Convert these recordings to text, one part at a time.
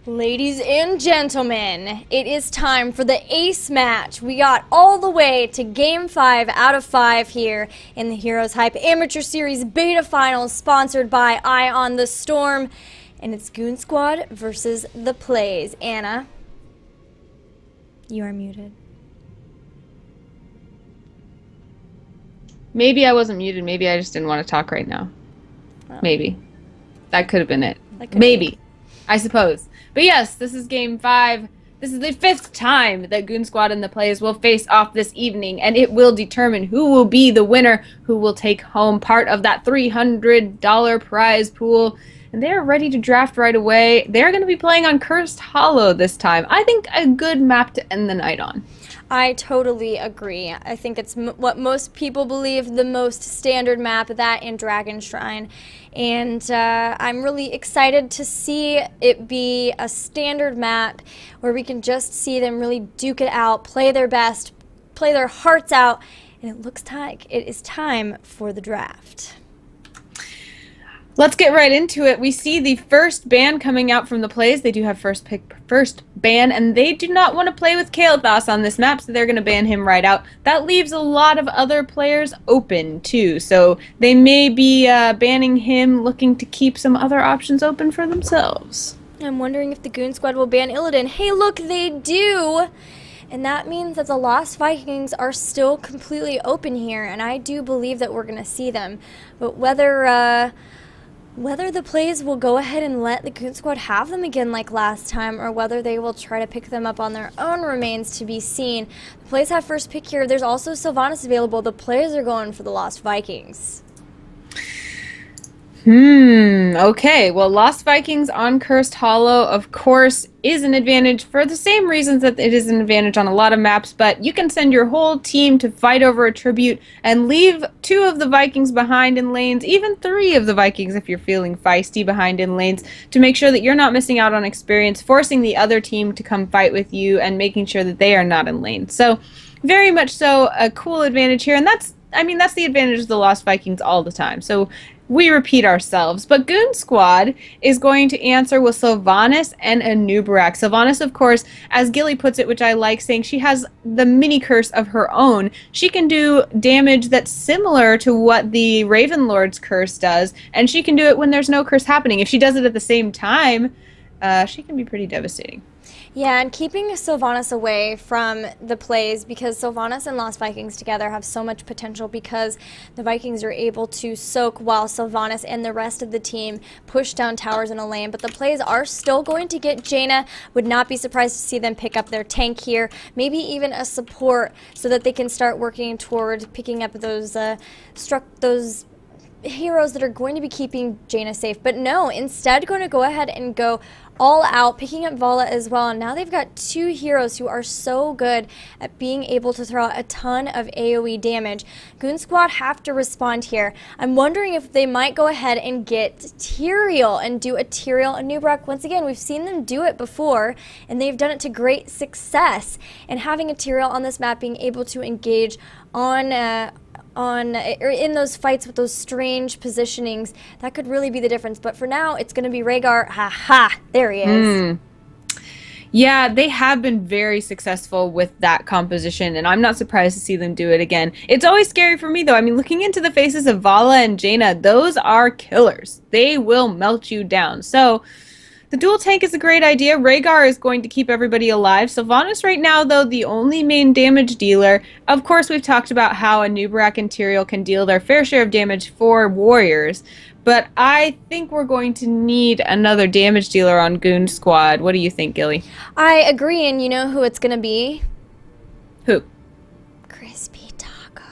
Ladies and gentlemen, it is time for the ace match. We got all the way to Game 5 out of 5 here in the HeroesHype Amateur Series Beta Finals, sponsored by Eye on the Storm. And it's Goon Squad versus the PLEYZ. Anna, you are muted. Maybe I wasn't muted. Maybe I just didn't want to talk right now. Oh. Maybe. That could have been it. Maybe. I suppose. But yes, this is Game 5. This is the 5th time that Goon Squad and the PLEYZ will face off this evening, and it will determine who will be the winner, who will take home part of that $300 prize pool. And they're ready to draft right away. They're going to be playing on Cursed Hollow this time. I think a good map to end the night on. I totally agree. I think it's what most people believe, the most standard map, that and Dragon Shrine. And I'm really excited to see it be a standard map where we can just see them really duke it out, play their best, play their hearts out, and it looks like it is time for the draft. Let's get right into it. We see the first ban coming out from the PLEYZ. They do have first ban, and they do not want to play with Kael'thas on this map, so they're going to ban him right out. That leaves a lot of other players open, too, so they may be banning him, looking to keep some other options open for themselves. I'm wondering if the Goon Squad will ban Illidan. Hey, look, they do! And that means that the Lost Vikings are still completely open here, and I do believe that we're going to see them. But whether the PLEYZ will go ahead and let the Goon Squad have them again like last time, or whether they will try to pick them up on their own, remains to be seen. The PLEYZ have first pick here. There's also Sylvanas available. The PLEYZ are going for the Lost Vikings. Okay. Well, Lost Vikings on Cursed Hollow, of course, is an advantage for the same reasons that it is an advantage on a lot of maps, but you can send your whole team to fight over a tribute and leave 2 of the Vikings behind in lanes, even 3 of the Vikings if you're feeling feisty behind in lanes, to make sure that you're not missing out on experience, forcing the other team to come fight with you and making sure that they are not in lane. So, very much so a cool advantage here, and that's the advantage of the Lost Vikings all the time. So, we repeat ourselves, but Goon Squad is going to answer with Sylvanas and Anub'arak. Sylvanas, of course, as Gilly puts it, which I like, saying she has the mini curse of her own. She can do damage that's similar to what the Raven Lord's curse does, and she can do it when there's no curse happening. If she does it at the same time, she can be pretty devastating. Yeah, and keeping Sylvanas away from the PLEYZ, because Sylvanas and Lost Vikings together have so much potential, because the Vikings are able to soak while Sylvanas and the rest of the team push down towers in a lane. But the PLEYZ are still going to get Jaina. Would not be surprised to see them pick up their tank here, maybe even a support, so that they can start working toward picking up those heroes that are going to be keeping Jaina safe. But no, instead going to go ahead and go all out, picking up Vala as well. And now they've got 2 heroes who are so good at being able to throw out a ton of AoE damage. Goon Squad have to respond here. I'm wondering if they might go ahead and get Tyrael and do a Tyrael Anub'arak. Once again, we've seen them do it before, and they've done it to great success. And having a Tyrael on this map, being able to engage in those fights with those strange positionings, that could really be the difference. But for now, it's going to be Rhaegar. There he is. Yeah, they have been very successful with that composition, and I'm not surprised to see them do it again. It's always scary for me, though. I mean, looking into the faces of Vala and Jaina, those are killers. They will melt you down. So the dual tank is a great idea. Rhaegar is going to keep everybody alive. Sylvanas right now, though, the only main damage dealer. Of course, we've talked about how Anub'arak and Tyrael can deal their fair share of damage for warriors. But I think we're going to need another damage dealer on Goon Squad. What do you think, Gilly? I agree, and you know who it's going to be? Who? Crispy Taco.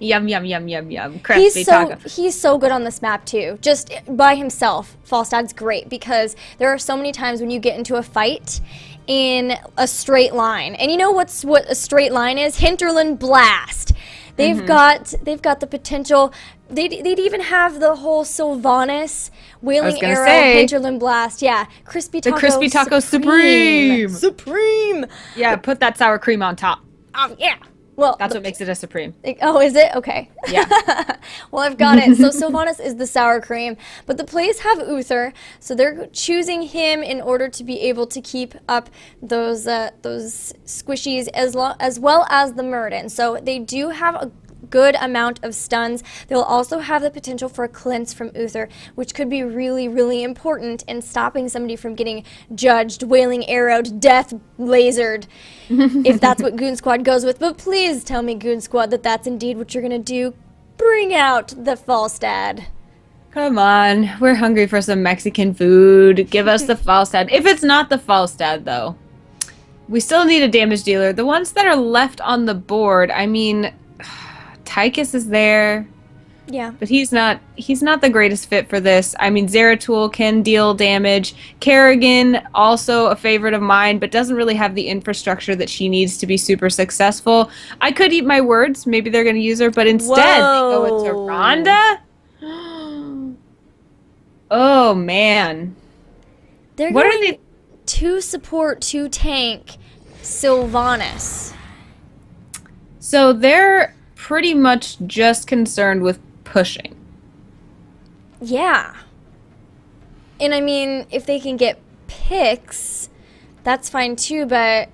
Yum, yum, yum, yum, yum. Crispy Taco. He's so good on this map, too. Just by himself, Falstad's great, because there are so many times when you get into a fight in a straight line. And you know what a straight line is? Hinterland Blast. They've got the potential. They'd even have the whole Sylvanas Wailing Arrow, Hinterland Blast. Yeah, Crispy Taco. The Crispy Taco Supreme. Supreme. Yeah, put that sour cream on top. Oh, yeah. Well, That's what makes it a Supreme. Oh, is it? Okay. Yeah. Well, I've got it. So Sylvanas is the sour cream, but the PLEYZ have Uther, so they're choosing him in order to be able to keep up those squishies as well as the Muradin. So they do have a good amount of stuns. They'll also have the potential for a cleanse from Uther, which could be really, really important in stopping somebody from getting judged, wailing arrowed, death lasered, if that's what Goon Squad goes with. But please tell me, Goon Squad, that that's indeed what you're going to do. Bring out the Falstad. Come on, we're hungry for some Mexican food. Give us the Falstad. If it's not the Falstad, though, we still need a damage dealer. The ones that are left on the board, I mean, Tychus is there. Yeah. But he's not the greatest fit for this. I mean, Zeratul can deal damage. Kerrigan, also a favorite of mine, but doesn't really have the infrastructure that she needs to be super successful. I could eat my words. Maybe they're going to use her, but instead they go with Tyrande. Oh, man. They're What going are they? to support, to tank Sylvanas. So they're pretty much just concerned with pushing. Yeah. And I mean, if they can get picks, that's fine too, but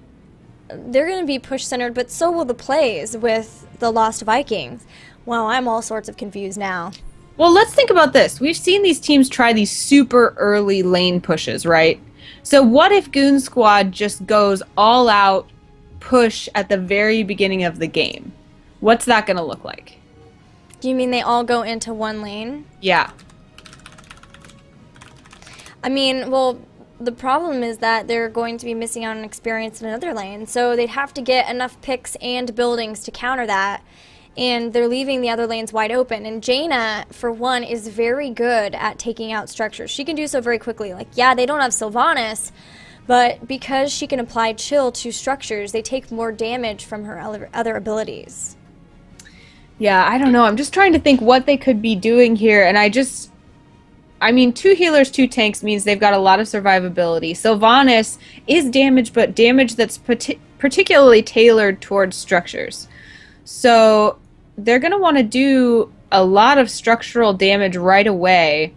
they're going to be push-centered, but so will the PLEYZ with the Lost Vikings. Wow, I'm all sorts of confused now. Well, let's think about this. We've seen these teams try these super early lane pushes, right? So what if Goon Squad just goes all out push at the very beginning of the game? What's that going to look like? Do you mean they all go into one lane? Yeah. I mean, well, the problem is that they're going to be missing out on experience in another lane, so they'd have to get enough picks and buildings to counter that, and they're leaving the other lanes wide open. And Jaina, for one, is very good at taking out structures. She can do so very quickly. Like, yeah, they don't have Sylvanas, but because she can apply chill to structures, they take more damage from her other abilities. Yeah, I don't know. I'm just trying to think what they could be doing here, and I mean, 2 healers, 2 tanks means they've got a lot of survivability. Sylvanas is damage, but damage that's particularly tailored towards structures. So they're going to want to do a lot of structural damage right away.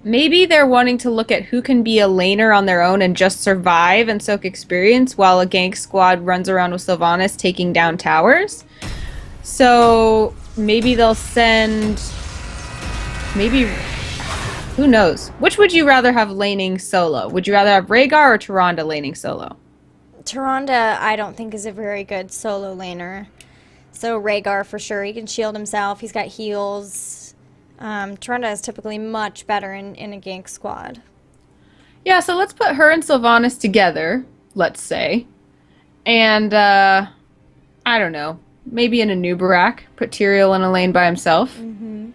Maybe they're wanting to look at who can be a laner on their own and just survive and soak experience while a gank squad runs around with Sylvanas taking down towers. So maybe they'll send... Who knows? Which would you rather have laning solo? Would you rather have Rhaegar or Tyrande laning solo? Tyrande, I don't think, is a very good solo laner. So Rhaegar, for sure. He can shield himself. He's got heals. Tyrande is typically much better in a gank squad. Yeah, so let's put her and Sylvanas together, let's say. And, I don't know. Maybe in a Nubarak. Put Tyrael in a lane by himself. Mm-hmm.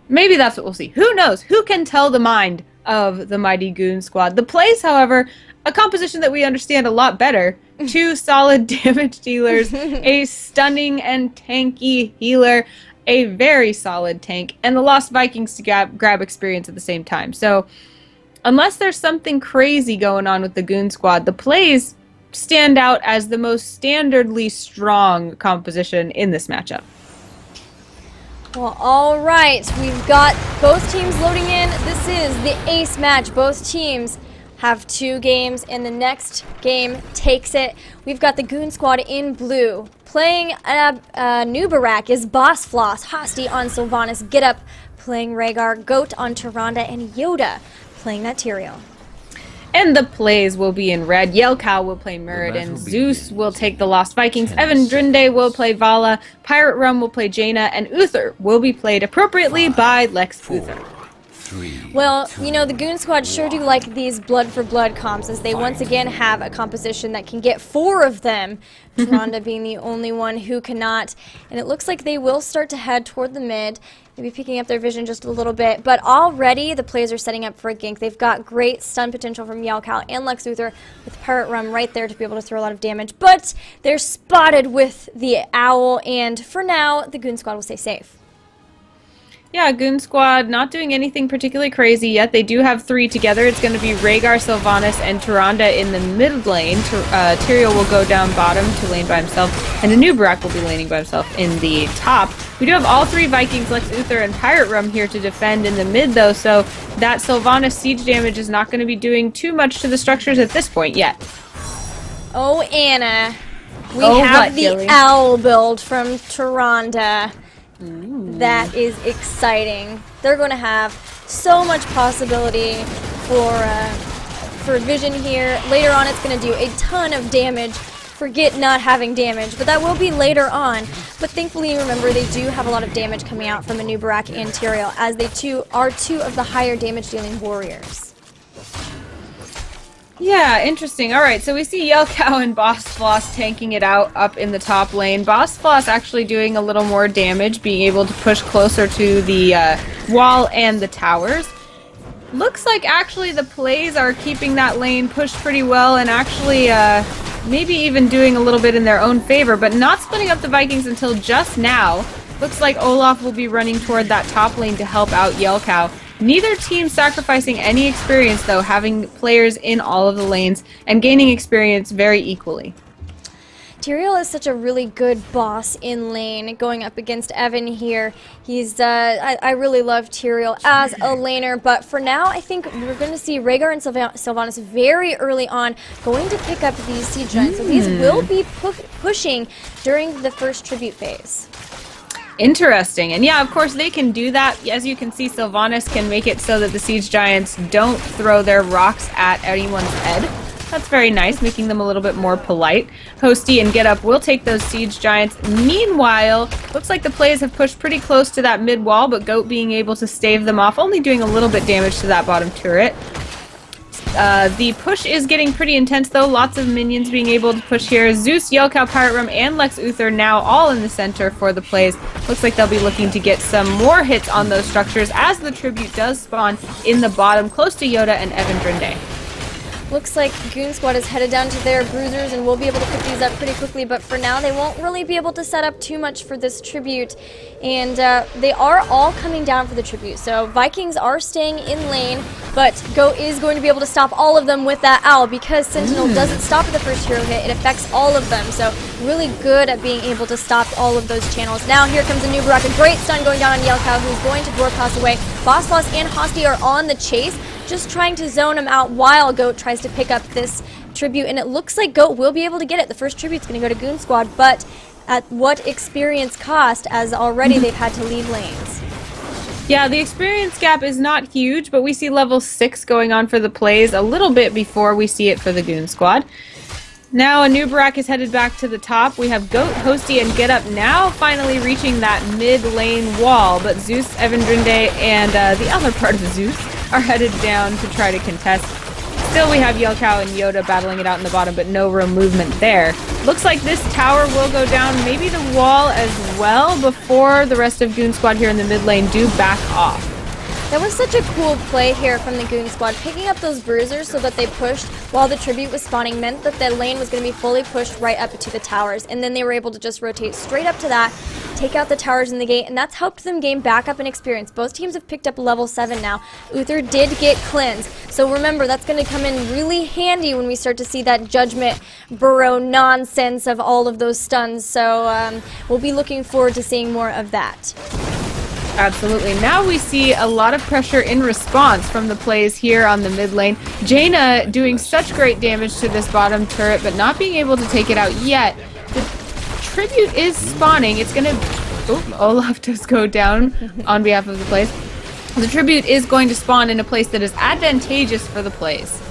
Maybe that's what we'll see. Who knows? Who can tell the mind of the mighty Goon Squad? The PLEYZ, however, a composition that we understand a lot better. 2 solid damage dealers, a stunning and tanky healer, a very solid tank, and the Lost Vikings to grab experience at the same time. So, unless there's something crazy going on with the Goon Squad, the PLEYZ stand out as the most standardly strong composition in this matchup. Well, all right. We've got both teams loading in. This is the ace match. Both teams have 2 games, and the next game takes it. We've got the Goon Squad in blue. Playing Nubarak is Boss Floss, Hosty on Sylvanas, Get Up playing Rhaegar, Goat on Tyrande, and Yoda playing that Tyrael. And the PLEYZ will be in red. Yelkow will play Muradin. Zeus will take the Lost Vikings. Evan Drinde will play Vala. Pirate Rum will play Jaina. And Uther will be played appropriately by Lex Uther. Well, you know, the Goon Squad sure do like these blood for blood comps, as they once again have a composition that can get 4 of them, Tyrande being the only one who cannot. And it looks like they will start to head toward the mid, maybe picking up their vision just a little bit. But already the players are setting up for a gank. They've got great stun potential from Yelkow and Lex Uther with Pirate Rum right there to be able to throw a lot of damage. But they're spotted with the Owl, and for now, the Goon Squad will stay safe. Yeah, Goon Squad not doing anything particularly crazy yet. They do have 3 together. It's going to be Rhaegar, Sylvanas, and Tyrande in the mid lane. Tyrael will go down bottom to lane by himself, and Anub'arak will be laning by himself in the top. We do have all 3 Vikings, Lex Luthor, and Pirate Rum here to defend in the mid, though, so that Sylvanas siege damage is not going to be doing too much to the structures at this point yet. Oh, Anna. We have the Gilly? owl build from Tyrande. That is exciting. They're going to have so much possibility for vision here. Later on, it's going to do a ton of damage. Forget not having damage, but that will be later on. But thankfully, remember, they do have a lot of damage coming out from Anub'arak and Tyrael, as they are 2 of the higher damage-dealing warriors. Yeah, interesting. Alright, so we see Yelkow and Boss Floss tanking it out up in the top lane. Boss Floss actually doing a little more damage, being able to push closer to the wall and the towers. Looks like actually the PLEYZ are keeping that lane pushed pretty well, and actually maybe even doing a little bit in their own favor, but not splitting up the Vikings until just now. Looks like Olaf will be running toward that top lane to help out Yelkow. Neither team sacrificing any experience, though, having players in all of the lanes and gaining experience very equally. Tyrael is such a really good boss in lane, going up against Evan here. He's, I really love Tyrael as a laner, but for now, I think we're going to see Rhaegar and Sylvanas very early on going to pick up these siege giants. So these will be pushing during the first tribute phase. Interesting. And yeah, of course they can do that. As you can see, Sylvanas can make it so that the siege giants don't throw their rocks at anyone's head. That's very nice, making them a little bit more polite. Hosty and Get Up will take those siege giants. Meanwhile, looks like the PLEYZ have pushed pretty close to that mid wall, but Goat being able to stave them off, only doing a little bit damage to that bottom turret. The push is getting pretty intense, though. Lots of minions being able to push here. Zeus, Yelkow, Pirate Rum, and Lex Luthor now all in the center for the PLEYZ. Looks like they'll be looking to get some more hits on those structures as the tribute does spawn in the bottom, close to Yoda and Evan Drinde. Looks like Goon Squad is headed down to their bruisers and will be able to pick these up pretty quickly, but for now they won't really be able to set up too much for this tribute. And they are all coming down for the tribute. So Vikings are staying in lane, but Goat is going to be able to stop all of them with that owl because Sentinel doesn't stop at the first hero hit. It affects all of them. So really good at being able to stop all of those channels. Now here comes Anub'arak, a great stun going down on Yelkow, who's going to Dwarf Pass away. Boss Boss and Hosty are on the chase, just trying to zone him out while Goat tries to pick up this tribute, and it looks like Goat will be able to get it. The first tribute's going to go to Goon Squad, but at what experience cost, as already they've had to leave lanes. Yeah, the experience gap is not huge, but we see level 6 going on for the PLEYZ a little bit before we see it for the Goon Squad. Now Anub'arak is headed back to the top. We have Goat, Hosty, and Get Up now finally reaching that mid-lane wall, but Zeus, Evan Drinde, and the other part of Zeus are headed down to try to contest. Still, we have Yelkow and Yoda battling it out in the bottom, but no real movement there. Looks like this tower will go down, maybe the wall as well, before the rest of Goon Squad here in the mid lane do back off. That was such a cool play here from the Goon Squad. Picking up those bruisers so that they pushed while the tribute was spawning meant that the lane was going to be fully pushed right up to the towers. And then they were able to just rotate straight up to that, take out the towers in the gate, and that's helped them gain backup and experience. Both teams have picked up level 7 now. Uther did get cleanse. So remember, that's going to come in really handy when we start to see that Judgment Burrow nonsense of all of those stuns. So we'll be looking forward to seeing more of that. Absolutely. Now we see a lot of pressure in response from the PLEYZ here on the mid lane. Jaina doing such great damage to this bottom turret, but not being able to take it out yet. The tribute is spawning. It's going to... Oh, Olaf does go down on behalf of the PLEYZ. The tribute is going to spawn in a place that is advantageous for the PLEYZ.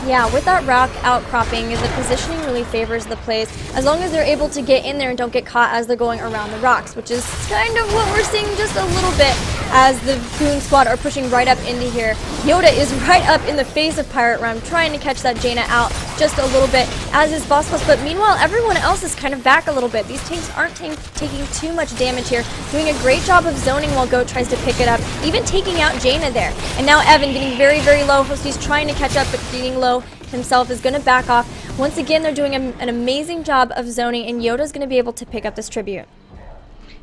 Yeah, with that rock outcropping, the positioning really favors the PLEYZ as long as they're able to get in there and don't get caught as they're going around the rocks, which is kind of what we're seeing just a little bit as the Goon Squad are pushing right up into here. Yoda is right up in the face of Pirate Rum, trying to catch that Jaina out just a little bit, as is Boss Boss, but meanwhile everyone else is kind of back a little bit. These tanks aren't taking too much damage here, doing a great job of zoning while Goat tries to pick it up, even taking out Jaina there. And now Evan getting very, very low. Hosty's trying to catch up, but getting low himself is going to back off. Once again, they're doing an amazing job of zoning, and Yoda's going to be able to pick up this tribute.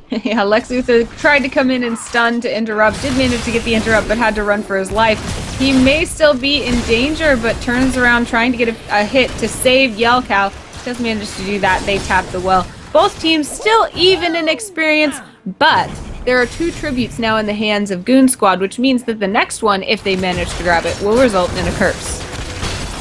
Yeah, Lex Luthor tried to come in and stun to interrupt, did manage to get the interrupt, but had to run for his life. He may still be in danger, but turns around trying to get a hit to save Yelkow. Does manage to do that. They tap the well. Both teams still even in experience, but there are 2 tributes now in the hands of Goon Squad, which means that the next one, if they manage to grab it, will result in a curse.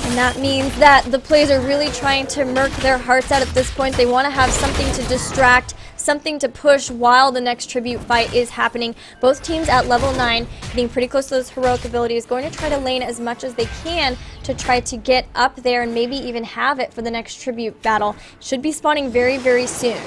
And that means that the PLEYZ are really trying to murk their hearts out at this point. They want to have something to distract, something to push while the next tribute fight is happening. Both teams at level 9, getting pretty close to those heroic abilities, going to try to lane as much as they can to try to get up there and maybe even have it for the next tribute battle. Should be spawning very, very soon.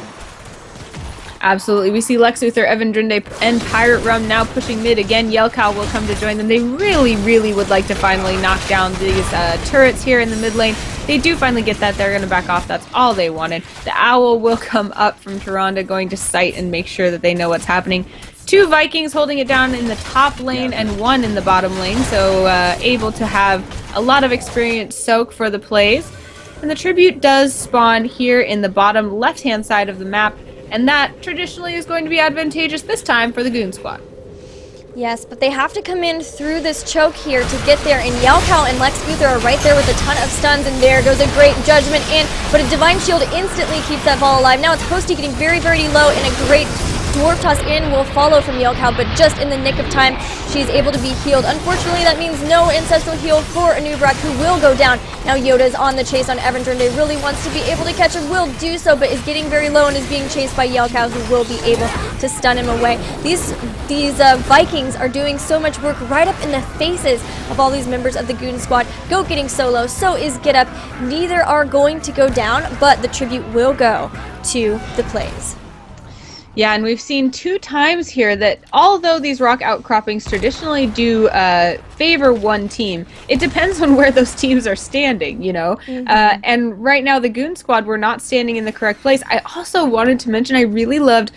Absolutely. We see Lex Luthor, Evan Drinde, and Pirate Rum now pushing mid. Again, Yelkow will come to join them. They really, really would like to finally knock down these turrets here in the mid lane. They do finally get that. They're going to back off. That's all they wanted. The Owl will come up from Tyrande, going to sight and make sure that they know what's happening. 2 Vikings holding it down in the top lane and 1 in the bottom lane, so able to have a lot of experience soak for the PLEYZ. And the tribute does spawn here in the bottom left-hand side of the map, and that traditionally is going to be advantageous this time for the Goon Squad. Yes, but they have to come in through this choke here to get there, and Yelkow and Lex Luthor are right there with a ton of stuns, and there goes a great judgment in, but a Divine Shield instantly keeps that ball alive. Now it's Posty getting very, very low, and a great Dwarf Toss in will follow from Yelkow, but just in the nick of time, she's able to be healed. Unfortunately, that means no Ancestral Heal for Anubrak, who will go down. Now Yoda's on the chase on Evan Drinde, really wants to be able to catch him, will do so, but is getting very low and is being chased by Yelkow, who will be able to stun him away. These Vikings are doing so much work right up in the faces of all these members of the Goon Squad. Go getting solo, so is Get Up. Neither are going to go down, but the tribute will go to the PLEYZ. Yeah, and we've seen 2 times here that although these rock outcroppings traditionally do favor one team, it depends on where those teams are standing, you know? And right now the Goon Squad were not standing in the correct place. I also wanted to mention I really loved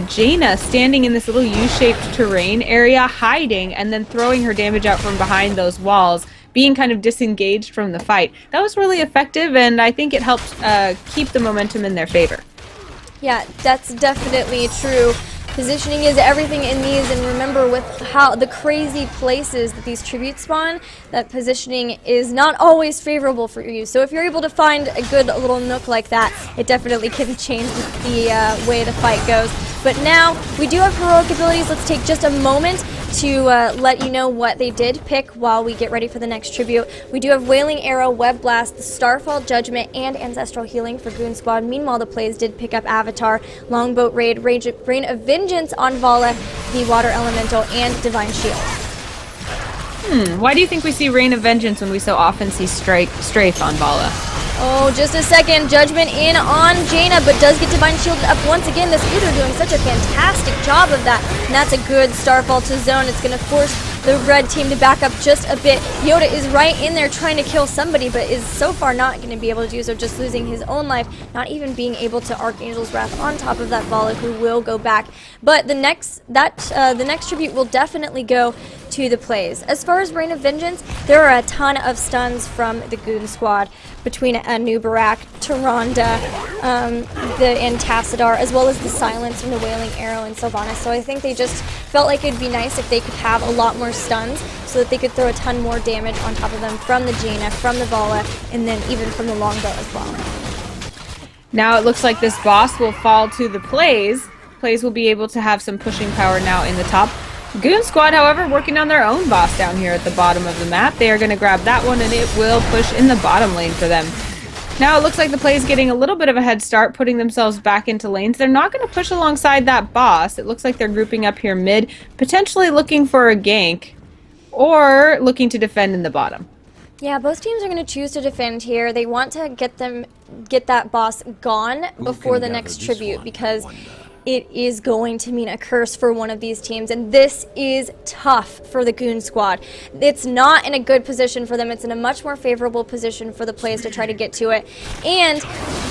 Jaina standing in this little U-shaped terrain area, hiding, and then throwing her damage out from behind those walls, being kind of disengaged from the fight. That was really effective, and I think it helped keep the momentum in their favor. Yeah, that's definitely true. Positioning is everything in these, and remember with how the crazy places that these tributes spawn, that positioning is not always favorable for you. So if you're able to find a good little nook like that, it definitely can change the way the fight goes. But now, we do have heroic abilities. Let's take just a moment to let you know what they did pick while we get ready for the next tribute. We do have Wailing Arrow, Web Blast, the Starfall Judgment, and Ancestral Healing for Goon Squad. Meanwhile, the PLEYZ did pick up Avatar, Longboat Raid, Rain of Vengeance on Vala, the Water Elemental, and Divine Shield. Why do you think we see Rain of Vengeance when we so often see Strafe on Vala? Oh, just a second. Judgment in on Jaina, but does get Divine Shielded up once again. The Speeds are doing such a fantastic job of that. And that's a good Starfall to zone. It's going to force the red team to back up just a bit. Yoda is right in there trying to kill somebody, but is so far not going to be able to do so, just losing his own life, not even being able to Archangel's Wrath on top of that Vala, who will go back. But the next tribute will definitely go to the PLEYZ. As far as Rain of Vengeance, there are a ton of stuns from the Goon Squad between Anubarak, Tyrande, and Tassadar, as well as the Silence from the Wailing Arrow and Sylvanas. So I think they just felt like it'd be nice if they could have a lot more stuns so that they could throw a ton more damage on top of them from the Jaina, from the Vala, and then even from the Longbow as well. Now it looks like this boss will fall to the PLEYZ. PLEYZ will be able to have some pushing power now in the top. Goon Squad, however, working on their own boss down here at the bottom of the map. They are going to grab that one, and it will push in the bottom lane for them. Now it looks like the PLEYZ getting a little bit of a head start, putting themselves back into lanes. They're not going to push alongside that boss. It looks like they're grouping up here mid, potentially looking for a gank, or looking to defend in the bottom. Yeah, both teams are going to choose to defend here. They want to get that boss gone before the next tribute, because it is going to mean a curse for one of these teams, and this is tough for the Goon Squad. It's not in a good position for them. It's in a much more favorable position for the PLEYZ to try to get to it. And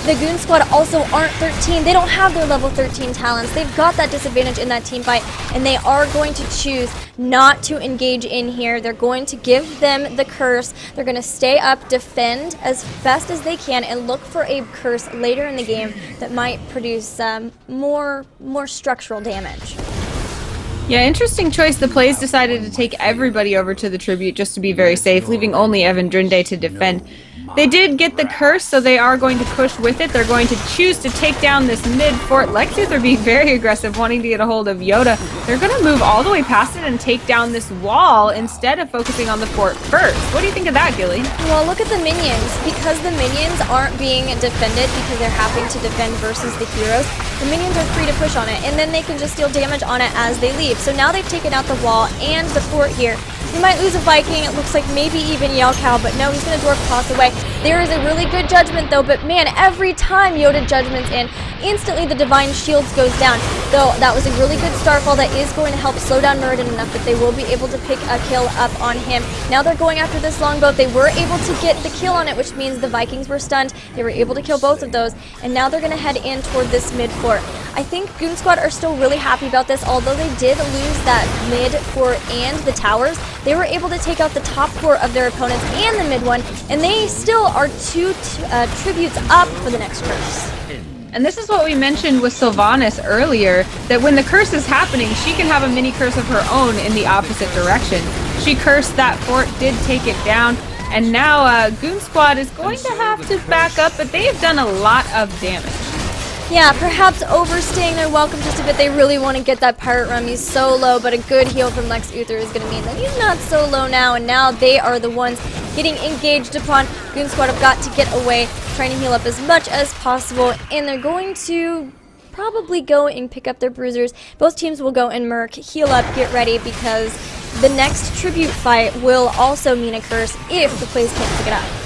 the Goon Squad also aren't 13. They don't have their level 13 talents. They've got that disadvantage in that team fight, and they are going to choose not to engage in here. They're going to give them the curse. They're going to stay up, defend as best as they can, and look for a curse later in the game that might produce more more structural damage. Yeah, interesting choice. The PLEYZ decided to take everybody over to the tribute just to be very safe, leaving only Evandrinde to defend. They did get the curse, so they are going to push with it. They're going to choose to take down this mid fort. Lexus are being very aggressive, wanting to get a hold of Yoda. They're going to move all the way past it and take down this wall instead of focusing on the fort first. What do you think of that, Gilly? Well, look at the minions. Because the minions aren't being defended because they're having to defend versus the heroes, the minions are free to push on it, and then they can just deal damage on it as they leave. So now they've taken out the wall and the fort here. We might lose a Viking, it looks like maybe even Yelkow, but no, he's going to dwarf toss away. There is a really good judgment though, but man, every time Yoda judgments in, instantly the Divine Shields goes down. Though that was a really good Starfall that is going to help slow down Muradin enough that they will be able to pick a kill up on him. Now they're going after this longbow. They were able to get the kill on it, which means the Vikings were stunned. They were able to kill both of those, and now they're going to head in toward this mid fort. I think Goon Squad are still really happy about this, although they did lose that mid fort and the towers. They were able to take out the top four of their opponents and the mid one, and they still are two tributes up for the next curse. And this is what we mentioned with Sylvanas earlier, that when the curse is happening, she can have a mini curse of her own in the opposite direction. She cursed that fort, did take it down, and now Goon Squad is going to have to back up, but they have done a lot of damage. Yeah, perhaps overstaying their welcome just a bit. They really want to get that Pirate Rum. He's so low, but a good heal from Lex Uther is going to mean that he's not so low now, and now they are the ones getting engaged upon. Goon Squad have got to get away, trying to heal up as much as possible, and they're going to probably go and pick up their bruisers. Both teams will go and Merc, heal up, get ready, because the next tribute fight will also mean a curse if the PLEYZ can't pick it up.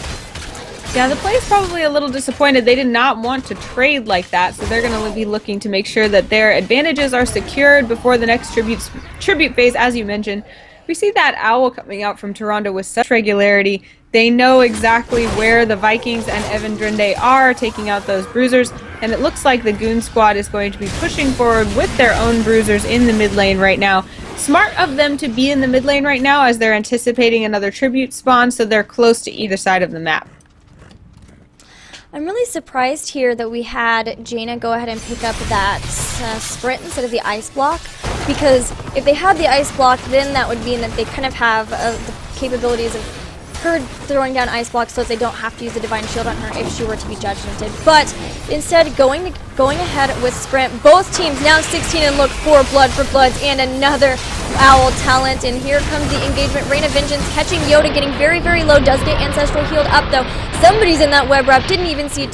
Yeah, the PLEYZ probably a little disappointed. They did not want to trade like that, so they're going to be looking to make sure that their advantages are secured before the next tribute phase, as you mentioned. We see that owl coming out from Toronto with such regularity. They know exactly where the Vikings and Evandrinde are, taking out those bruisers, and it looks like the Goon Squad is going to be pushing forward with their own bruisers in the mid lane right now. Smart of them to be in the mid lane right now as they're anticipating another tribute spawn, so they're close to either side of the map. I'm really surprised here that we had Jaina go ahead and pick up that sprint instead of the ice block, because if they had the ice block, then that would mean that they kind of have the capabilities of her throwing down ice blocks so that they don't have to use the Divine Shield on her if she were to be judgmented. But instead, going ahead with sprint, both teams now 16 and look for Bloods and another owl talent. And here comes the engagement. Rain of Vengeance catching Yoda, getting very, very low. Does get Ancestral healed up though. Somebody's in that web wrap, didn't even see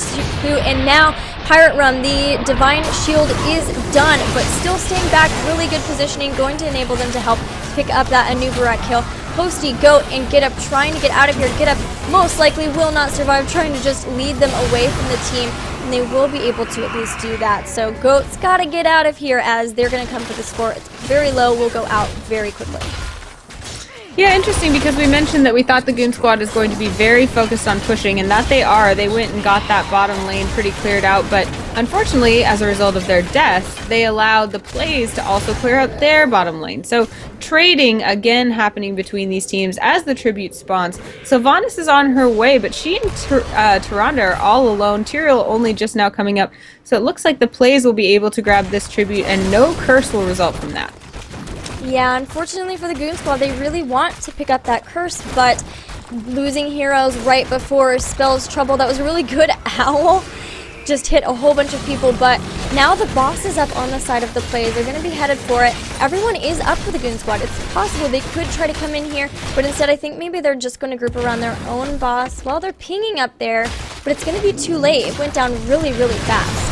who, and now Pirate Rum, the Divine Shield is done, but still staying back, really good positioning, going to enable them to help pick up that Anubarat kill. Posty, Goat, and Get Up trying to get out of here. Get Up most likely will not survive, trying to just lead them away from the team, and they will be able to at least do that. So Goat's got to get out of here as they're going to come for the score. It's very low, will go out very quickly. Yeah, interesting, because we mentioned that we thought the Goon Squad is going to be very focused on pushing, and that they are. They went and got that bottom lane pretty cleared out, but unfortunately, as a result of their deaths, they allowed the PLEYZ to also clear out their bottom lane. So trading again happening between these teams as the tribute spawns. Sylvanas is on her way, but she and Tyrande are all alone. Tyrael only just now coming up, so it looks like the PLEYZ will be able to grab this tribute, and no curse will result from that. Yeah, unfortunately for the Goon Squad, they really want to pick up that curse, but losing heroes right before spells trouble. That was a really good owl. Just hit a whole bunch of people, but now the boss is up on the side of the PLEYZ. They're going to be headed for it. Everyone is up for the Goon Squad. It's possible they could try to come in here, but instead I think maybe they're just going to group around their own boss while they're pinging up there, but it's going to be too late. It went down really, really fast.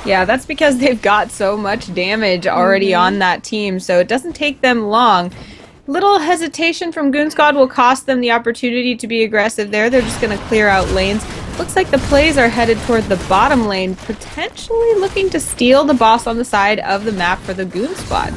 Yeah, that's because they've got so much damage already on that team, so it doesn't take them long. Little hesitation from Goon Squad will cost them the opportunity to be aggressive there. They're just going to clear out lanes. Looks like the PLEYZ are headed toward the bottom lane, potentially looking to steal the boss on the side of the map for the Goon Squad.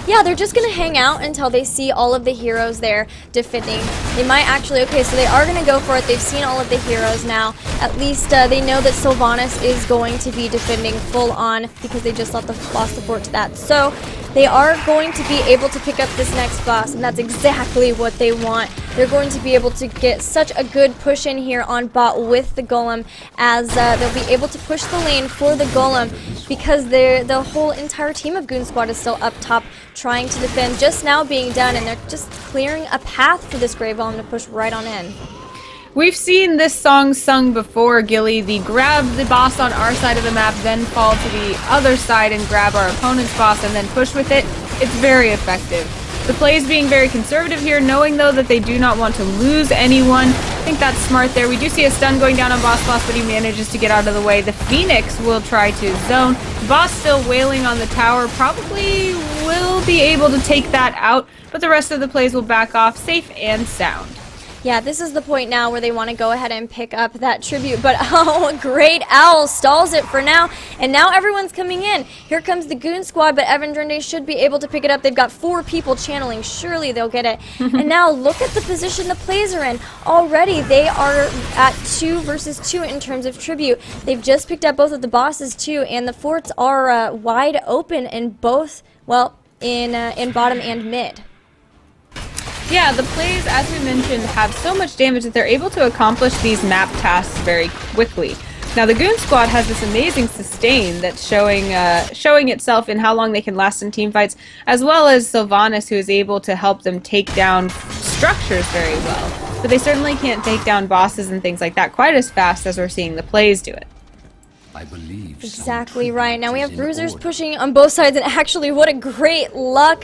Yeah, they're just going to hang out until they see all of the heroes there defending. They might actually, okay, so they are going to go for it. They've seen all of the heroes now. At least they know that Sylvanas is going to be defending full on because they just lost the fort to that. So they are going to be able to pick up this next boss, and that's exactly what they want. They're going to be able to get such a good push in here on bot with the golem, as they'll be able to push the lane for the golem, because the whole entire team of Goon Squad is still up top trying to defend, just now being done, and they're just clearing a path for this Grey Golem to push right on in. We've seen this song sung before, Gilly. The grab the boss on our side of the map, then fall to the other side and grab our opponent's boss and then push with it. It's very effective. The PLEYZ being very conservative here, knowing though that they do not want to lose anyone. I think that's smart there. We do see a stun going down on Boss, but he manages to get out of the way. The Phoenix will try to zone. Boss still wailing on the tower, probably will be able to take that out, but the rest of the PLEYZ will back off safe and sound. Yeah, this is the point now where they want to go ahead and pick up that tribute, but oh, Great Owl stalls it for now, and now everyone's coming in. Here comes the Goon Squad, but Evan Drende should be able to pick it up. They've got 4 people channeling. Surely they'll get it. And now look at the position the PLEYZ are in. Already they are at 2 versus 2 in terms of tribute. They've just picked up both of the bosses too, and the forts are wide open in both, well, in bottom and mid. Yeah, the PLEYZ, as we mentioned, have so much damage that they're able to accomplish these map tasks very quickly. Now, the Goon Squad has this amazing sustain that's showing itself in how long they can last in teamfights, as well as Sylvanas, who is able to help them take down structures very well. But they certainly can't take down bosses and things like that quite as fast as we're seeing the PLEYZ do it. I believe exactly right. Now we have bruisers pushing on both sides, and actually what a great luck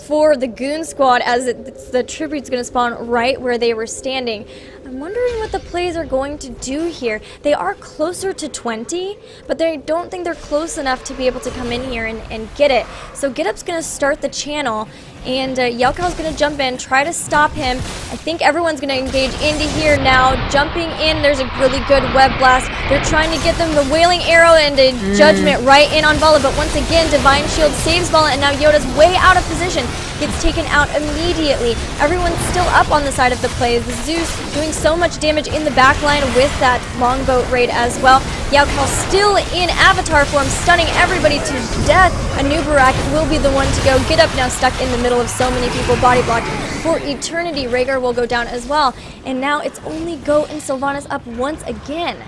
for the Goon Squad, as the tribute's going to spawn right where they were standing. I'm wondering what the PLEYZ are going to do here. They are closer to 20, but they don't think they're close enough to be able to come in here and get it. So GetUp's going to start the channel, and Yelkow's going to jump in, try to stop him. I think everyone's going to engage into here now. Jumping in, there's a really good web blast. They're trying to get them the Wailing Arrow and a Judgment right in on Vala, but once again, Divine Shield saves Vala, and now Yoda's way out of position. Gets taken out immediately. Everyone's still up on the side of the PLEYZ. Zeus doing so much damage in the back line with that longboat raid as well. Yao Kao still in avatar form, stunning everybody to death. Anubarak will be the one to go. Get Up now stuck in the middle of so many people, body blocked for eternity. Rhaegar will go down as well. And now it's only Go and Sylvanas up once again.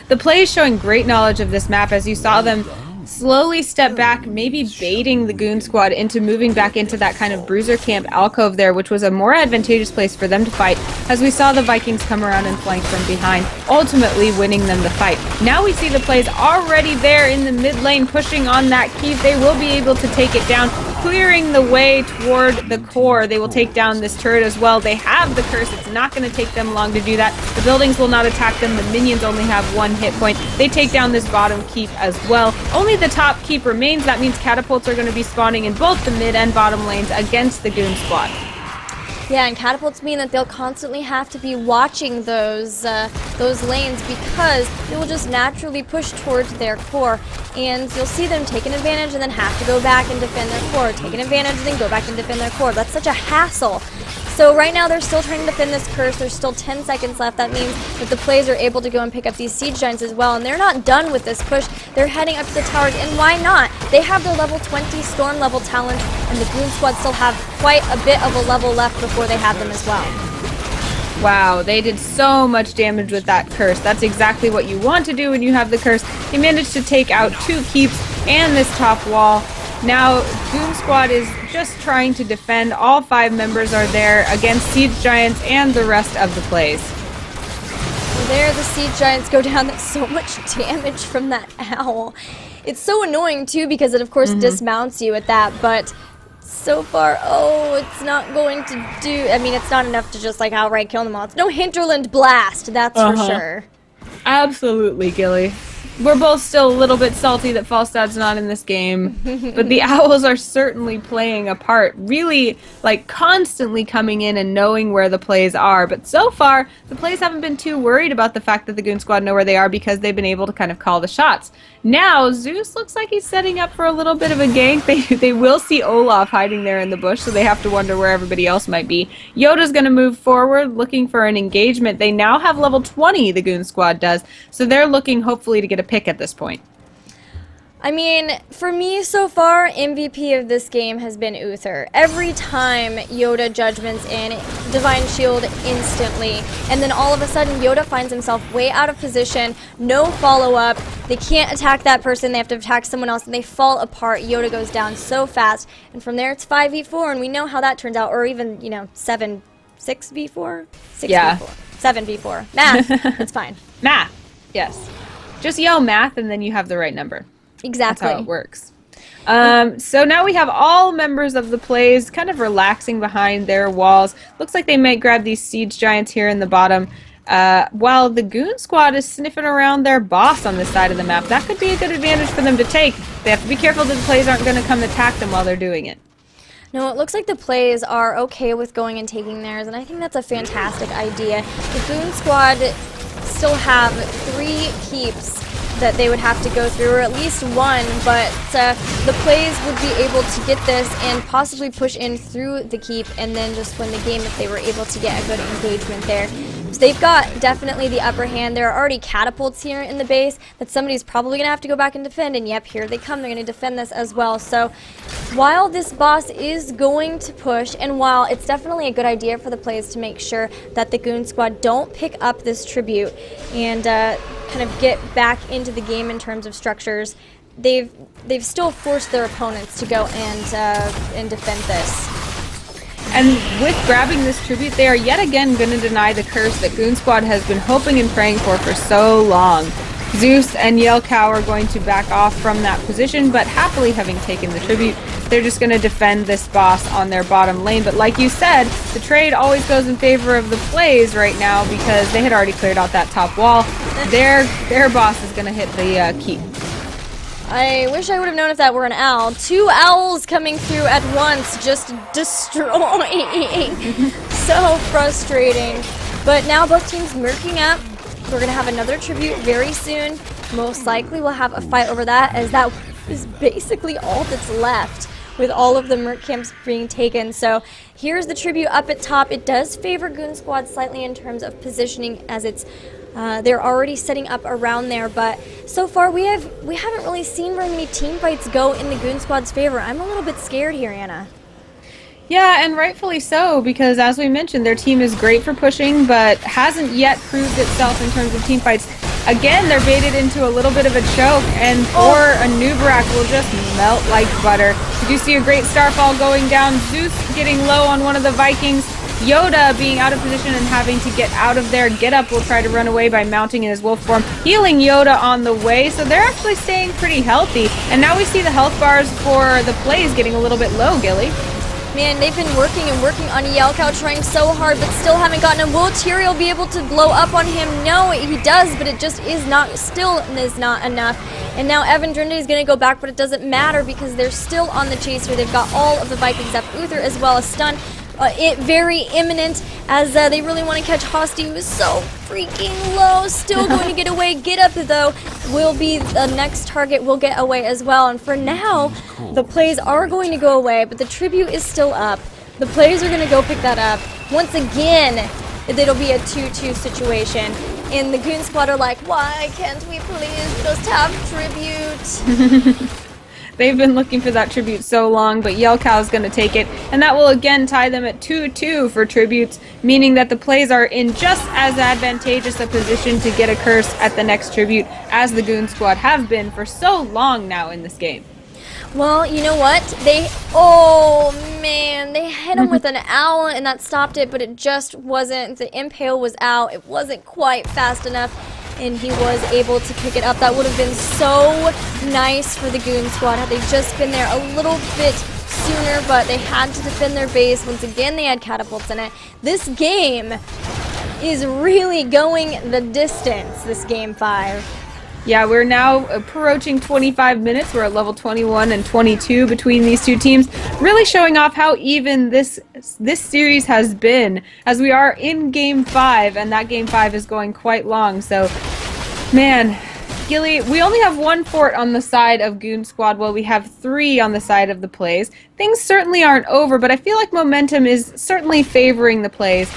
The PLEYZ showing great knowledge of this map, as you saw them slowly step back, maybe baiting the Goon Squad into moving back into that kind of bruiser camp alcove there, which was a more advantageous place for them to fight, as we saw the Vikings come around and flank from behind, ultimately winning them the fight. Now we see the PLEYZ already there in the mid lane, pushing on that keep. They will be able to take it down, clearing the way toward the core. They will take down this turret as well. They have the curse. It's not going to take them long to do that. The buildings will not attack them. The minions only have 1 hit point. They take down this bottom keep as well. Only the top keep remains. That means catapults are going to be spawning in both the mid and bottom lanes against the Goon Squad. Yeah, and catapults mean that they'll constantly have to be watching those lanes, because they will just naturally push towards their core, and you'll see them take an advantage and then have to go back and defend their core, take an advantage and then go back and defend their core. That's such a hassle. So right now they're still trying to defend this curse. There's still 10 seconds left. That means that the PLEYZ are able to go and pick up these siege giants as well, and they're not done with this push. They're heading up to the towers, and why not? They have their level 20 storm level talents, and the Goon Squad still have quite a bit of a level left before they have them as well. Wow, they did so much damage with that curse. That's exactly what you want to do when you have the curse. They managed to take out 2 keeps and this top wall. Now, Goon Squad is just trying to defend. All 5 members are there against Siege Giants and the rest of the PLEYZ. Well, there the Siege Giants go down. That's so much damage from that owl. It's so annoying, too, because it, of course, dismounts you at that, but so far, oh, it's not going to do... I mean, it's not enough to just, like, outright kill them all. It's no Hinterland Blast, that's for sure. Absolutely, Gilly. We're both still a little bit salty that Falstad's not in this game, but the Owls are certainly playing a part, really, like, constantly coming in and knowing where the PLEYZ are. But so far, the PLEYZ haven't been too worried about the fact that the Goon Squad know where they are, because they've been able to kind of call the shots. Now, Zeus looks like he's setting up for a little bit of a gank. They will see Olaf hiding there in the bush, so they have to wonder where everybody else might be. Yoda's going to move forward, looking for an engagement. They now have level 20, the Goon Squad does, so they're looking hopefully to get a pick at this point. I mean, for me so far, MVP of this game has been Uther. Every time Yoda judgments in, Divine Shield instantly, and then all of a sudden Yoda finds himself way out of position, no follow-up, they can't attack that person, they have to attack someone else, and they fall apart. Yoda goes down so fast, and from there it's 5v4, and we know how that turns out, or even, 6v4? 6v4. 7v4. Math, it's fine. Math, yes. Just yell math, and then you have the right number. Exactly. That's how it works. So now we have all members of the PLEYZ kind of relaxing behind their walls. Looks like they might grab these siege giants here in the bottom, while the Goon squad is sniffing around their boss on this side of the map. That could be a good advantage for them to take. They have to be careful that the PLEYZ aren't going to come attack them while they're doing it. No, it looks like the PLEYZ are okay with going and taking theirs, and I think that's a fantastic idea. The Goon squad still have 3 keeps that they would have to go through, or at least one, but the PLEYZ would be able to get this and possibly push in through the keep and then just win the game if they were able to get a good engagement there. So they've got definitely the upper hand. There are already catapults here in the base that somebody's probably going to have to go back and defend, and yep, here they come. They're going to defend this as well. So while this boss is going to push, and while it's definitely a good idea for the PLEYZ to make sure that the Goon squad don't pick up this tribute and kind of get back into the game in terms of structures, they've still forced their opponents to go and defend this. And with grabbing this tribute, they are yet again going to deny the curse that Goon Squad has been hoping and praying for so long. Zeus and Yelkow are going to back off from that position, but happily having taken the tribute, they're just going to defend this boss on their bottom lane. But like you said, the trade always goes in favor of the PLEYZ right now because they had already cleared out that top wall. Their boss is going to hit the keep. I wish I would have known if that were an owl. 2 owls coming through at once, just destroying. So frustrating. But now both teams merking up. We're going to have another tribute very soon. Most likely we'll have a fight over that, as that is basically all that's left with all of the merc camps being taken. So here's the tribute up at top. It does favor Goon Squad slightly in terms of positioning, as it's they're already setting up around there, but so far we haven't really seen very many team fights go in the Goon Squad's favor. I'm a little bit scared here, Anna. Yeah, and rightfully so, because as we mentioned, their team is great for pushing, but hasn't yet proved itself in terms of team fights. Again, they're baited into a little bit of a choke, and poor Anubrak will just melt like butter. You do see a great starfall going down, Zeus getting low on one of the Vikings, Yoda being out of position and having to get out of there. Get Up will try to run away by mounting in his wolf form, healing Yoda on the way, so they're actually staying pretty healthy. And now we see the health bars for the PLEYZ getting a little bit low, Gilly. Man, they've been working on Yelkow, trying so hard, but still haven't gotten him. Will Tyrael be able to blow up on him? No, he does, but it just is not enough. And now Evan Drinde is going to go back, but it doesn't matter because they're still on the chaser. They've got all of the Vikings up. Uther as well as stun. It very imminent, as they really want to catch Hosty, who is so freaking low. Still going to get away. Get Up, though, will be the next target, will get away as well. And for now, the PLEYZ are going to go away, but the tribute is still up. The PLEYZ are going to go pick that up. Once again, it'll be a 2-2 situation. And the Goon Squad are like, why can't we please just have tribute? They've been looking for that tribute so long, but Yelkow is going to take it, and that will again tie them at 2-2 for tributes, meaning that the PLEYZ are in just as advantageous a position to get a curse at the next tribute as the Goon Squad have been for so long now in this game. Well, you know what? Oh man, they hit him with an owl and that stopped it, but it just wasn't, the impale was out, it wasn't quite fast enough, and he was able to pick it up. That would have been so nice for the Goon Squad had they just been there a little bit sooner, but they had to defend their base. Once again, they had catapults in it. This game is really going the distance, this Game 5. Yeah, we're now approaching 25 minutes. We're at level 21 and 22 between these two teams, really showing off how even this series has been, as we are in Game 5, and that Game 5 is going quite long. So, man, Gilly, we only have 1 fort on the side of Goon Squad, while we have 3 on the side of the PLEYZ. Things certainly aren't over, but I feel like momentum is certainly favoring the PLEYZ.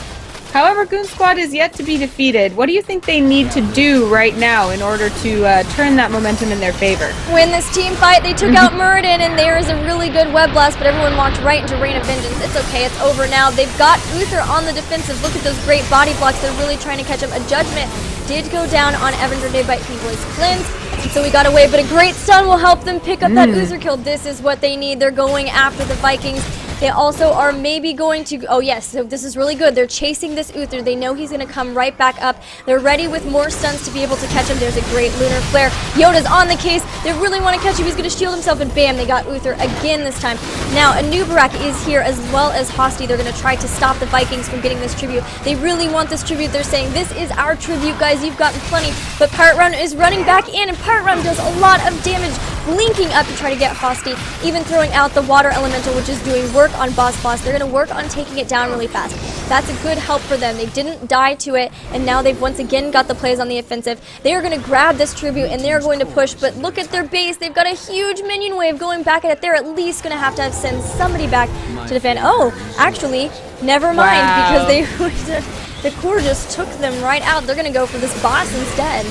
However, Goon Squad is yet to be defeated. What do you think they need to do right now in order to turn that momentum in their favor? Win this team fight. They took out Muradin, and there is a really good web blast, but everyone walked right into Rain of Vengeance. It's okay, it's over now. They've got Uther on the defensive. Look at those great body blocks. They're really trying to catch him. A Judgment did go down on Evan Grenade by PLEYZ Cleanse, and so we got away, but a great stun will help them pick up that Uther kill. This is what they need. They're going after the Vikings. They also are maybe going to, oh yes, so this is really good. They're chasing this Uther. They know he's going to come right back up. They're ready with more stuns to be able to catch him. There's a great Lunar Flare. Yoda's on the case. They really want to catch him. He's going to shield himself, and bam, they got Uther again this time. Now, Anubarak is here as well as Hosty. They're going to try to stop the Vikings from getting this tribute. They really want this tribute. They're saying, this is our tribute, guys. You've gotten plenty. But Pirate Run is running back in, and Pirate Run does a lot of damage, blinking up to try to get Hosty, even throwing out the Water Elemental, which is doing work on Boss. They're going to work on taking it down really fast. That's a good help for them. They didn't die to it, and now they've once again got the plays on the offensive. They are going to grab this tribute, and they're going to push, but look at their base. They've got a huge minion wave going back at it. They're at least going to have send somebody back to defend. Oh, actually, never mind, because the core just took them right out. They're going to go for this boss instead.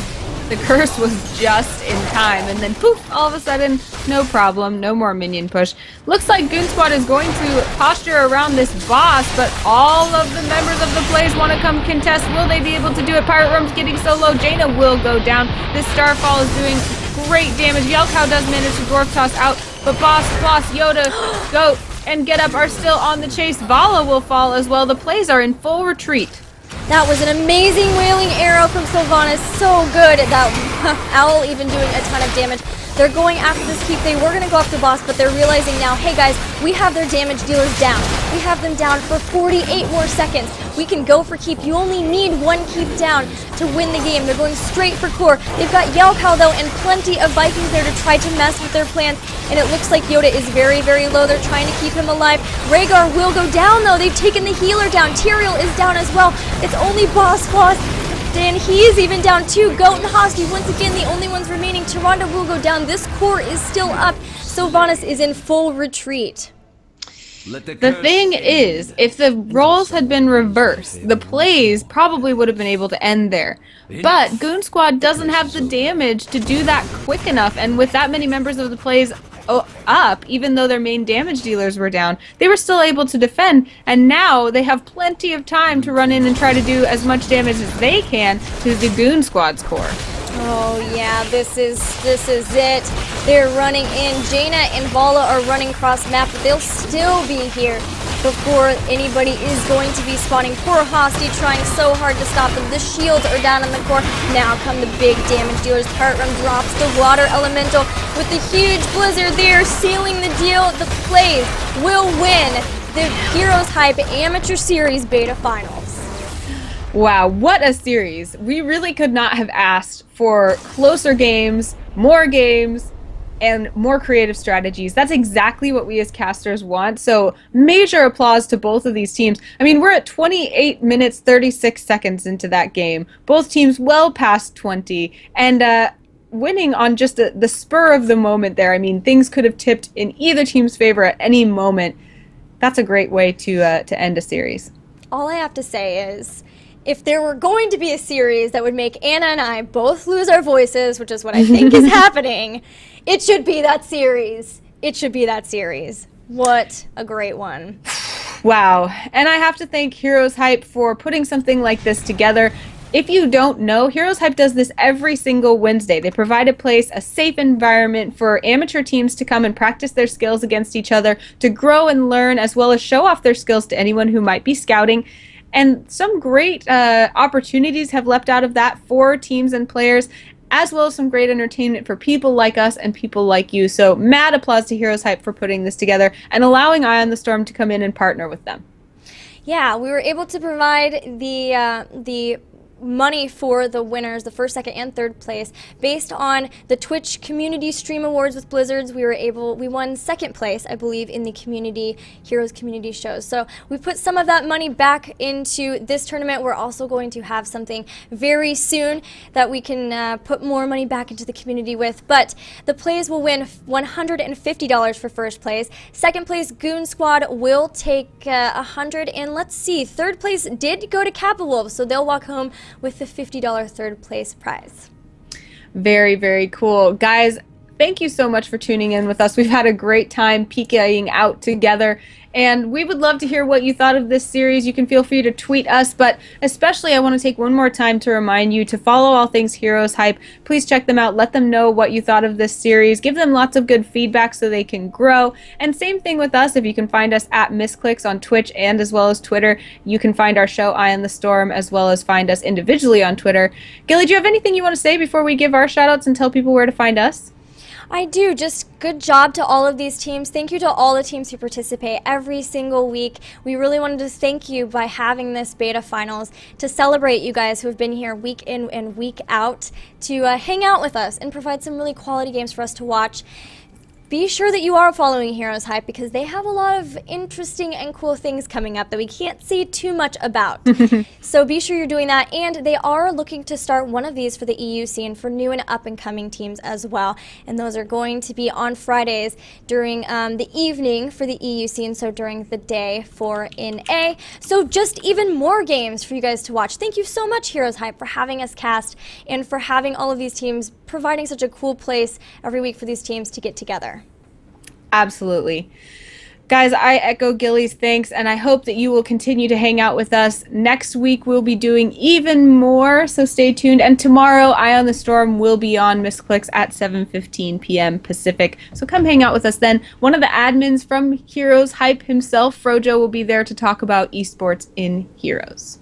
The curse was just in time, and then poof, all of a sudden, no problem, no more minion push. Looks like Goon Squad is going to posture around this boss, but all of the members of the PLEYZ want to come contest. Will they be able to do it? Pirate Rum's getting so low. Jaina will go down. This Starfall is doing great damage. Yelkow does manage to Dwarf Toss out, but Boss, Yoda, Goat, and Get Up are still on the chase. Vala will fall as well. The PLEYZ are in full retreat. That was an amazing Wailing Arrow from Sylvanas. So good. That Owl even doing a ton of damage. They're going after this keep. They were going to go after the boss, but they're realizing now, hey guys, we have their damage dealers down. We have them down for 48 more seconds. We can go for keep. You only need one keep down to win the game. They're going straight for core. They've got Yelkow though, and plenty of Vikings there to try to mess with their plans. And it looks like Yoda is very, very low. They're trying to keep him alive. Rhaegar will go down though. They've taken the healer down. Tyrael is down as well. It's only Boss, and he is even down too. Goat and Hosty, once again, the only ones remaining. Tyrande will go down. This core is still up. Sylvanas is in full retreat. The thing is, if the roles had been reversed, the PLEYZ probably would have been able to end there. But Goon Squad doesn't have the damage to do that quick enough, and with that many members of the PLEYZ up, even though their main damage dealers were down, they were still able to defend, and now they have plenty of time to run in and try to do as much damage as they can to the Goon Squad's core. Oh yeah, this is it. They're running in. Jaina and Vala are running cross map, but they'll still be here before anybody is going to be spawning. Poor Hosty trying so hard to stop them. The shields are down on the core. Now come the big damage dealers. Pirate Run drops the Water Elemental with the huge blizzard. They are sealing the deal. The PLEYZ will win the HeroesHype Amateur Series Beta Finals. Wow, what a series. We really could not have asked for closer games, and more creative strategies. That's exactly what we as casters want, so major applause to both of these teams. I mean, we're at 28 minutes, 36 seconds into that game. Both teams well past 20, and winning on just the spur of the moment there. I mean, things could have tipped in either team's favor at any moment. That's a great way to end a series. All I have to say is, if there were going to be a series that would make Anna and I both lose our voices, which is what I think is happening, it should be that series. It should be that series. What a great one. Wow. And I have to thank HeroesHype for putting something like this together. If you don't know, HeroesHype does this every single Wednesday. They provide a place, a safe environment for amateur teams to come and practice their skills against each other, to grow and learn, as well as show off their skills to anyone who might be scouting. And some great opportunities have leapt out of that for teams and players, as well as some great entertainment for people like us and people like you. So mad applause to HeroesHype for putting this together and allowing Eye on the Storm to come in and partner with them. Yeah, we were able to provide the money for the winners, the first, second, and third place. Based on the Twitch Community Stream Awards with Blizzards, we won second place, I believe, in the Heroes community shows. So we put some of that money back into this tournament. We're also going to have something very soon that we can put more money back into the community with. But the PLEYZ will win $150 for first place. Second place, Goon Squad will take 100, and let's see, third place did go to Kappa Wolves, so they'll walk home with the $50 third place prize. Very, very cool. Guys, thank you so much for tuning in with us. We've had a great time PKing out together, and we would love to hear what you thought of this series. You can feel free to tweet us, but especially I want to take one more time to remind you to follow all things Heroes Hype. Please check them out. Let them know what you thought of this series. Give them lots of good feedback so they can grow. And same thing with us. If you can find us at Misclicks on Twitch and as well as Twitter, you can find our show Eye on the Storm as well as find us individually on Twitter. Gilly, do you have anything you want to say before we give our shout-outs and tell people where to find us? I do. Just good job to all of these teams. Thank you to all the teams who participate every single week. We really wanted to thank you by having this beta finals to celebrate you guys who have been here week in and week out to hang out with us and provide some really quality games for us to watch. Be sure that you are following Heroes Hype because they have a lot of interesting and cool things coming up that we can't see too much about. So be sure you're doing that, and they are looking to start one of these for the EU scene for new and up-and-coming teams as well. And those are going to be on Fridays during the evening for the EU scene, so during the day for NA. So just even more games for you guys to watch. Thank you so much, Heroes Hype, for having us cast and for having all of these teams providing such a cool place every week for these teams to get together. Absolutely. Guys, I echo Gilly's thanks, and I hope that you will continue to hang out with us. Next week, we'll be doing even more, so stay tuned. And tomorrow, Eye on the Storm will be on Misclicks at 7:15 p.m. Pacific, so come hang out with us then. One of the admins from Heroes Hype himself, Frojo, will be there to talk about esports in Heroes.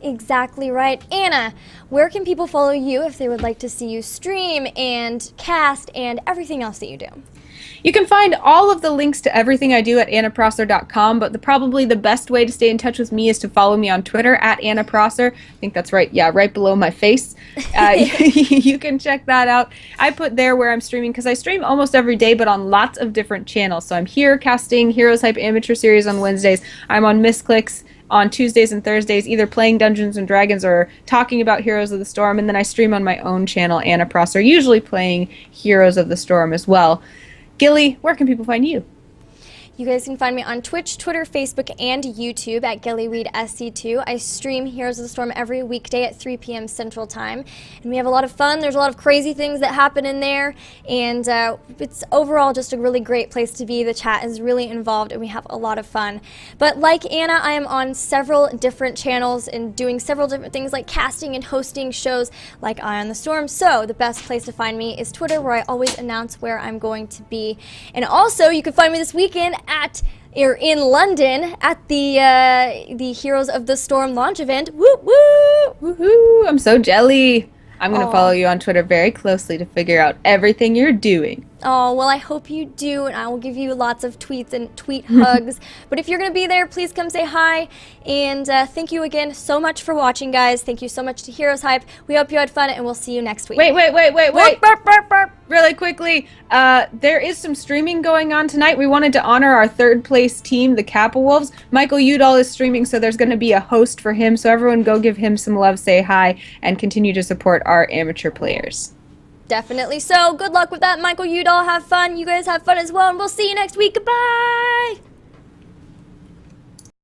Exactly right. Anna, where can people follow you if they would like to see you stream and cast and everything else that you do? You can find all of the links to everything I do at annaprosser.com, but probably the best way to stay in touch with me is to follow me on Twitter at annaprosser. I think that's right. Yeah, right below my face. You can check that out. I put there where I'm streaming because I stream almost every day, but on lots of different channels. So I'm here casting Heroes Hype Amateur Series on Wednesdays. I'm on Misclicks on Tuesdays and Thursdays, either playing Dungeons and Dragons or talking about Heroes of the Storm, and then I stream on my own channel, Anna Prosser, usually playing Heroes of the Storm as well. Gilly, where can people find you? You guys can find me on Twitch, Twitter, Facebook, and YouTube at GillyReedSC2. I stream Heroes of the Storm every weekday at 3 p.m. Central Time, and we have a lot of fun. There's a lot of crazy things that happen in there, and it's overall just a really great place to be. The chat is really involved, and we have a lot of fun. But like Anna, I am on several different channels and doing several different things like casting and hosting shows like Eye on the Storm. So the best place to find me is Twitter, where I always announce where I'm going to be. And also, you can find me this weekend in London at the Heroes of the Storm launch event. Woo woo! Woohoo! I'm so jelly. I'm going to follow you on Twitter very closely to figure out everything you're doing. Oh, well, I hope you do, and I will give you lots of tweets and tweet hugs. But if you're going to be there, please come say hi. And thank you again so much for watching, guys. Thank you so much to Heroes Hype. We hope you had fun, and we'll see you next week. Wait. Burp, burp, burp. Really quickly, there is some streaming going on tonight. We wanted to honor our third place team, the Kappa Wolves. Michael Udall is streaming, so there's going to be a host for him. So everyone go give him some love, say hi, and continue to support our amateur players. Definitely so. Good luck with that, Michael Udall. Have fun. You guys have fun as well, and we'll see you next week. Goodbye!